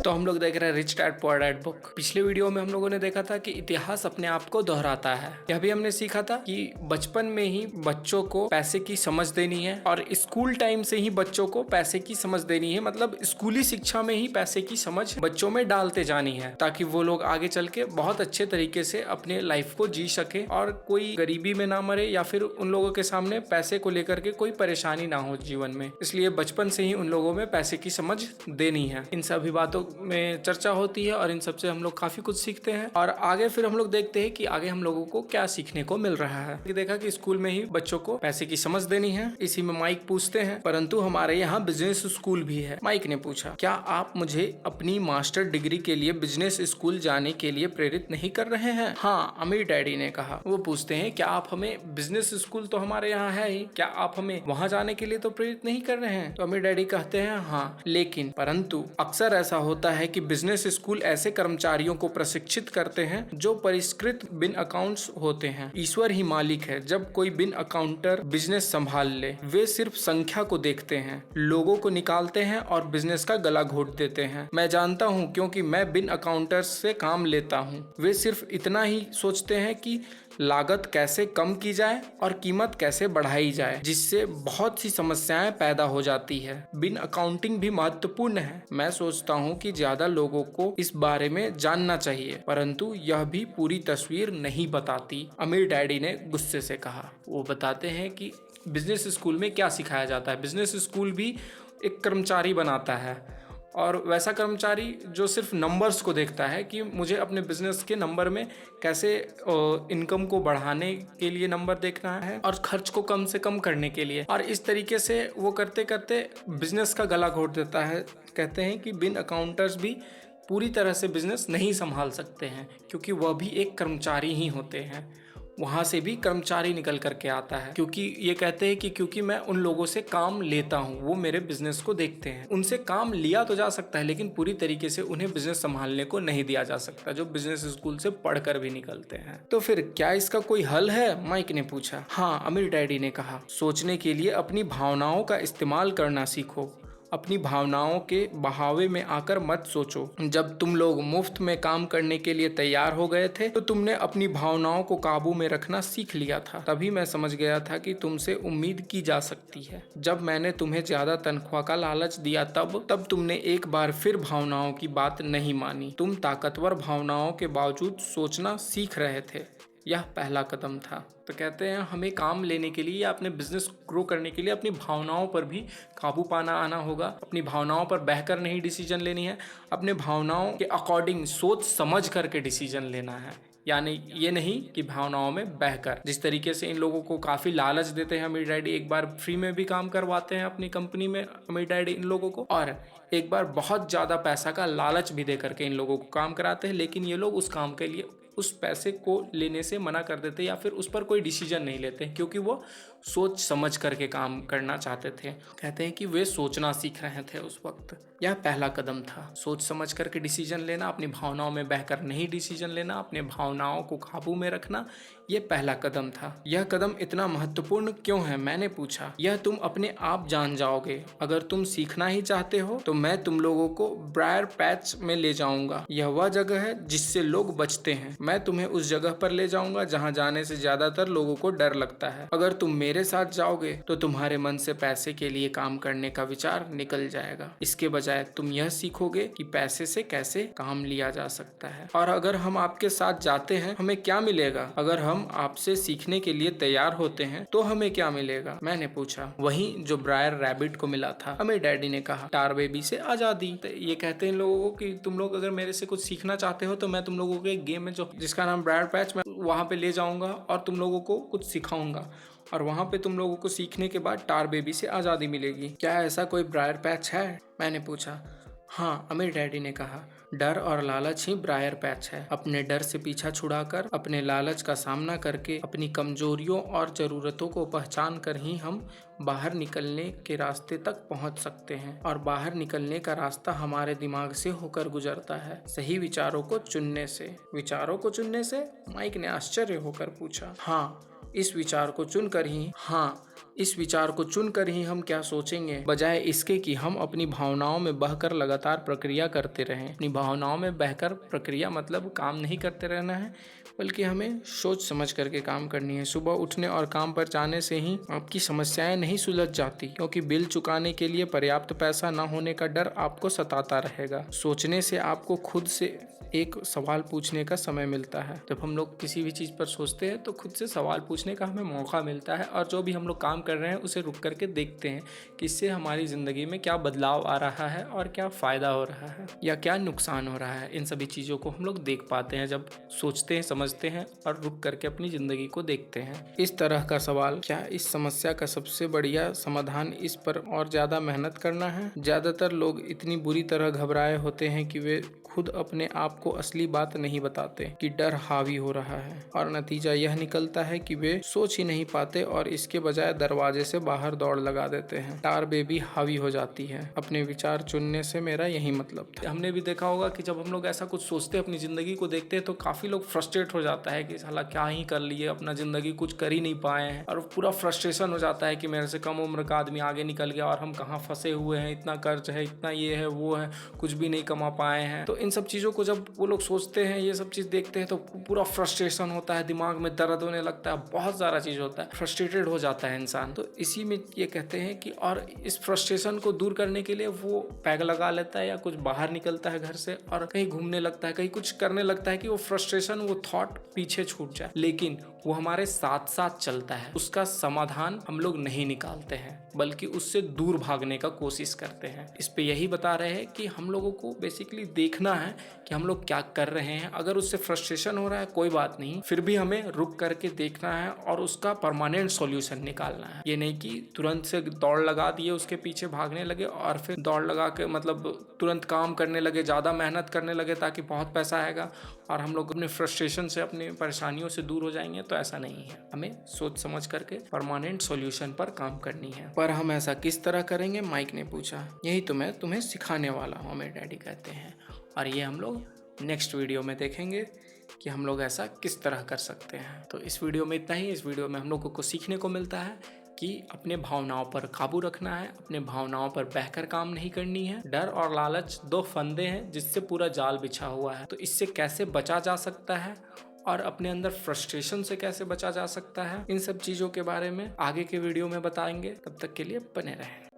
तो हम लोग देख रहे हैं rich dad poor dad book. पिछले वीडियो में हम लोगों ने देखा था कि इतिहास अपने आप को दोहराता है। यह भी हमने सीखा था कि बचपन में ही बच्चों को पैसे की समझ देनी है और स्कूल टाइम से ही बच्चों को पैसे की समझ देनी है, मतलब स्कूली शिक्षा में ही पैसे की समझ बच्चों में डालते जानी है, ताकि वो लोग आगे चल के बहुत अच्छे तरीके से अपने लाइफ को जी सके और कोई गरीबी में ना मरे या फिर उन लोगों के सामने पैसे को लेकर के कोई परेशानी ना हो जीवन में। इसलिए बचपन से ही उन लोगों में पैसे की समझ देनी है। इन सभी बातों में चर्चा होती है और इन सबसे हम लोग काफी कुछ सीखते हैं। और आगे फिर हम लोग देखते हैं कि आगे हम लोगों को क्या सीखने को मिल रहा है। देखा कि स्कूल में ही बच्चों को पैसे की समझ देनी है। इसी में माइक पूछते हैं, परंतु हमारे यहाँ बिजनेस स्कूल भी है। माइक ने पूछा, क्या आप मुझे अपनी मास्टर डिग्री के लिए बिजनेस स्कूल जाने के लिए प्रेरित नहीं कर रहे हैं? हाँ, अमीर डैडी ने कहा। वो पूछते हैं, क्या आप हमें, बिजनेस स्कूल तो हमारे यहाँ है ही, क्या आप हमें वहाँ जाने के लिए तो प्रेरित नहीं कर रहे हैं? तो अमीर डैडी कहते हैं, हाँ, लेकिन परंतु अक्सर ऐसा होता है कि बिजनेस स्कूल ऐसे कर्मचारियों को प्रशिक्षित करते हैं जो परिष्कृत बिन अकाउंट्स होते हैं। ईश्वर ही मालिक है। जब कोई बिन अकाउंटर बिजनेस संभाल ले, वे सिर्फ संख्या को देखते हैं, लोगों को निकालते हैं और बिजनेस का गला घोट देते हैं। मैं जानता हूँ, क्योंकि मैं बिन अकाउंटर्स से काम लेता हूँ। वे सिर्फ इतना ही सोचते हैं कि लागत कैसे कम की जाए और कीमत कैसे बढ़ाई जाए, जिससे बहुत सी समस्याएं पैदा हो जाती है। बिन अकाउंटिंग भी महत्वपूर्ण है। मैं सोचता हूँ कि ज्यादा लोगों को इस बारे में जानना चाहिए, परंतु यह भी पूरी तस्वीर नहीं बताती, अमीर डैडी ने गुस्से से कहा। वो बताते हैं कि बिजनेस स्कूल में क्या सिखाया जाता है। बिजनेस स्कूल भी एक कर्मचारी बनाता है, और वैसा कर्मचारी जो सिर्फ नंबर्स को देखता है कि मुझे अपने बिजनेस के नंबर में कैसे इनकम को बढ़ाने के लिए नंबर देखना है और खर्च को कम से कम करने के लिए, और इस तरीके से वो करते करते बिजनेस का गला घोट देता है। कहते हैं कि बिन अकाउंटर्स भी पूरी तरह से बिजनेस नहीं संभाल सकते हैं, क्योंकि वह भी एक कर्मचारी ही होते हैं। वहाँ से भी कर्मचारी निकल करके आता है, क्योंकि ये कहते हैं कि क्योंकि मैं उन लोगों से काम लेता हूँ, वो मेरे बिजनेस को देखते हैं। उनसे काम लिया तो जा सकता है, लेकिन पूरी तरीके से उन्हें बिजनेस संभालने को नहीं दिया जा सकता, जो बिजनेस स्कूल से पढ़कर भी निकलते हैं। तो फिर क्या इसका कोई हल है? माइक ने पूछा। हाँ, अमीर डैडी ने कहा, सोचने के लिए अपनी भावनाओं का इस्तेमाल करना सीखो। अपनी भावनाओं के बहावे में आकर मत सोचो। जब तुम लोग मुफ्त में काम करने के लिए तैयार हो गए थे, तो तुमने अपनी भावनाओं को काबू में रखना सीख लिया था। तभी मैं समझ गया था कि तुमसे उम्मीद की जा सकती है। जब मैंने तुम्हें ज्यादा तनख्वाह का लालच दिया, तब तुमने एक बार फिर भावनाओं की बात नहीं मानी। तुम ताकतवर भावनाओं के बावजूद सोचना सीख रहे थे। यह पहला कदम था। तो कहते हैं हमें काम लेने के लिए या अपने बिजनेस ग्रो करने के लिए अपनी भावनाओं पर भी काबू पाना आना होगा। अपनी भावनाओं पर बहकर नहीं डिसीजन लेनी है, अपने भावनाओं के अकॉर्डिंग सोच समझ करके डिसीजन लेना है। यानी ये नहीं कि भावनाओं में बहकर, जिस तरीके से इन लोगों को काफ़ी लालच देते हैं अमीर डैडी। एक बार फ्री में भी काम करवाते हैं अपनी कंपनी में अमीर डैडी इन लोगों को, और एक बार बहुत ज़्यादा पैसा का लालच भी दे करके इन लोगों को काम कराते हैं, लेकिन ये लोग उस काम के लिए उस पैसे को लेने से मना कर देते या फिर उस पर कोई डिसीजन नहीं लेते, क्योंकि वो सोच समझ करके काम करना चाहते थे। कहते हैं कि वे सोचना सीख रहे थे उस वक्त। यह पहला कदम था, सोच समझ करके डिसीजन लेना, अपनी भावनाओं में बहकर नहीं डिसीजन लेना, अपने भावनाओं को काबू में रखना। यह पहला कदम था। यह कदम इतना महत्वपूर्ण क्यों है? मैंने पूछा। यह तुम अपने आप जान जाओगे। अगर तुम सीखना ही चाहते हो तो मैं तुम लोगों को ब्रायर पैच में ले जाऊंगा। यह वह जगह है जिससे लोग बचते हैं। मैं तुम्हें उस जगह पर ले जाऊंगा जहां जाने से ज्यादातर लोगों को डर लगता है। अगर तुम मेरे साथ जाओगे तो तुम्हारे मन से पैसे के लिए काम करने का विचार निकल जाएगा। इसके बजाय तुम यह सीखोगे कि पैसे से कैसे काम लिया जा सकता है। और अगर हम आपके साथ जाते हैं, हमें क्या मिलेगा? अगर हम आपसे सीखने के लिए तैयार होते हैं तो हमें क्या मिलेगा? मैंने पूछा। वही जो ब्रायर रैबिट को मिला था, अमीर डैडी ने कहा, टार बेबी से आजादी। तो ये कहते हैं लोगों को कि तुम लोग अगर मेरे से कुछ सीखना चाहते हो तो मैं तुम लोगों को एक गेम है जो जिसका नाम ब्रायर पैच, मैं वहाँ पे ले जाऊंगा और तुम लोगों को कुछ सिखाऊंगा, और वहाँ पे तुम लोगों को सीखने के बाद टार बेबी से आज़ादी मिलेगी। क्या ऐसा कोई ब्रायर पैच है? मैंने पूछा। हाँ, अमीर डैडी ने कहा, डर और लालच ही ब्रायर पैच है। अपने डर से पीछा छुड़ाकर, अपने लालच का सामना करके, अपनी कमजोरियों और ज़रूरतों को पहचान कर ही हम बाहर निकलने के रास्ते तक पहुंच सकते हैं। और बाहर निकलने का रास्ता हमारे दिमाग से होकर गुजरता है, सही विचारों को चुनने से। विचारों को चुनने से? माइक ने आश्चर्य होकर पूछा। हाँ, इस विचार को चुनकर ही, हाँ, इस विचार को चुनकर ही हम क्या सोचेंगे, बजाय इसके कि हम अपनी भावनाओं में बहकर लगातार प्रक्रिया करते रहें। अपनी भावनाओं में बहकर प्रक्रिया मतलब काम नहीं करते रहना है, बल्कि हमें सोच समझ करके काम करनी है। सुबह उठने और काम पर जाने से ही आपकी समस्याएं नहीं सुलझ जाती, क्योंकि बिल चुकाने के लिए पर्याप्त पैसा न होने का डर आपको सताता रहेगा। सोचने से आपको खुद से एक सवाल पूछने का समय मिलता है। जब हम लोग किसी भी चीज़ पर सोचते हैं तो खुद से सवाल पूछने का हमें मौका मिलता है, और जो भी हम लोग काम कर रहे हैं उसे रुक करके देखते हैं कि इससे हमारी ज़िंदगी में क्या बदलाव आ रहा है और क्या फ़ायदा हो रहा है या क्या नुकसान हो रहा है। इन सभी चीज़ों को हम लोग देख पाते हैं जब सोचते हैं, समझते हैं और रुक करके अपनी ज़िंदगी को देखते हैं। इस तरह का सवाल, क्या इस समस्या का सबसे बढ़िया समाधान इस पर और ज़्यादा मेहनत करना है? ज़्यादातर लोग इतनी बुरी तरह घबराए होते हैं कि वे खुद अपने आप को असली बात नहीं बताते कि डर हावी हो रहा है, और नतीजा यह निकलता है कि वे सोच ही नहीं पाते और इसके बजाय दरवाजे से बाहर दौड़ लगा देते हैं। टार बेबी हावी हो जाती है। अपने विचार चुनने से मेरा यही मतलब था। हमने भी देखा होगा कि जब हम लोग ऐसा कुछ सोचते हैं, अपनी जिंदगी को देखते हैं, तो काफी लोग फ्रस्ट्रेट हो जाता है कि साला क्या ही कर लिए, अपना जिंदगी कुछ कर ही नहीं पाए हैं, और पूरा फ्रस्ट्रेशन हो जाता है कि मेरे से कम उम्र का आदमी आगे निकल गया और हम कहाँ फंसे हुए हैं, इतना कर्ज है, इतना ये है वो है, कुछ भी नहीं कमा पाए हैं। तो इन सब चीज़ों को जब वो लोग सोचते हैं, ये सब चीज़ देखते हैं, तो पूरा फ्रस्ट्रेशन होता है, दिमाग में दर्द होने लगता है, बहुत सारा चीज़ होता है, फ्रस्ट्रेटेड हो जाता है इंसान। तो इसी में ये कहते हैं कि और इस फ्रस्ट्रेशन को दूर करने के लिए वो पैग लगा लेता है या कुछ बाहर निकलता है घर से और कहीं घूमने लगता है, कहीं कुछ करने लगता है कि वो फ्रस्ट्रेशन, वो थॉट पीछे छूट जाए। लेकिन वो हमारे साथ साथ चलता है, उसका समाधान हम लोग नहीं निकालते हैं, बल्कि उससे दूर भागने का कोशिश करते हैं। इस पे यही बता रहे हैं कि हम लोगों को बेसिकली देखना है कि हम लोग क्या कर रहे हैं। अगर उससे फ्रस्ट्रेशन हो रहा है कोई बात नहीं, फिर भी हमें रुक करके देखना है और उसका परमानेंट सॉल्यूशन निकालना है। ये नहीं कि तुरंत से दौड़ लगा दिए, उसके पीछे भागने लगे और फिर दौड़ लगा के मतलब तुरंत काम करने लगे, ज़्यादा मेहनत करने लगे ताकि बहुत पैसा आएगा और हम लोग अपने फ्रस्ट्रेशन से, अपनी परेशानियों से दूर हो जाएंगे। तो ऐसा नहीं है, हमें सोच समझ करके परमानेंट सॉल्यूशन पर काम करनी है। पर हम ऐसा किस तरह करेंगे, माइक ने पूछा। यही तो मैं तुम्हें सिखाने वाला हूँ, मेरे डैडी कहते हैं, और ये हम लोग नेक्स्ट वीडियो में देखेंगे कि हम लोग ऐसा किस तरह कर सकते हैं। तो इस वीडियो में इतना ही। इस वीडियो में हम लोगों को सीखने को मिलता है कि अपने भावनाओं पर काबू रखना है, अपने भावनाओं पर बहकर काम नहीं करनी है। डर और लालच दो फंदे हैं जिससे पूरा जाल बिछा हुआ है, तो इससे कैसे बचा जा सकता है और अपने अंदर फ्रस्ट्रेशन से कैसे बचा जा सकता है, इन सब चीज़ों के बारे में आगे के वीडियो में बताएंगे। तब तक के लिए बने रहें।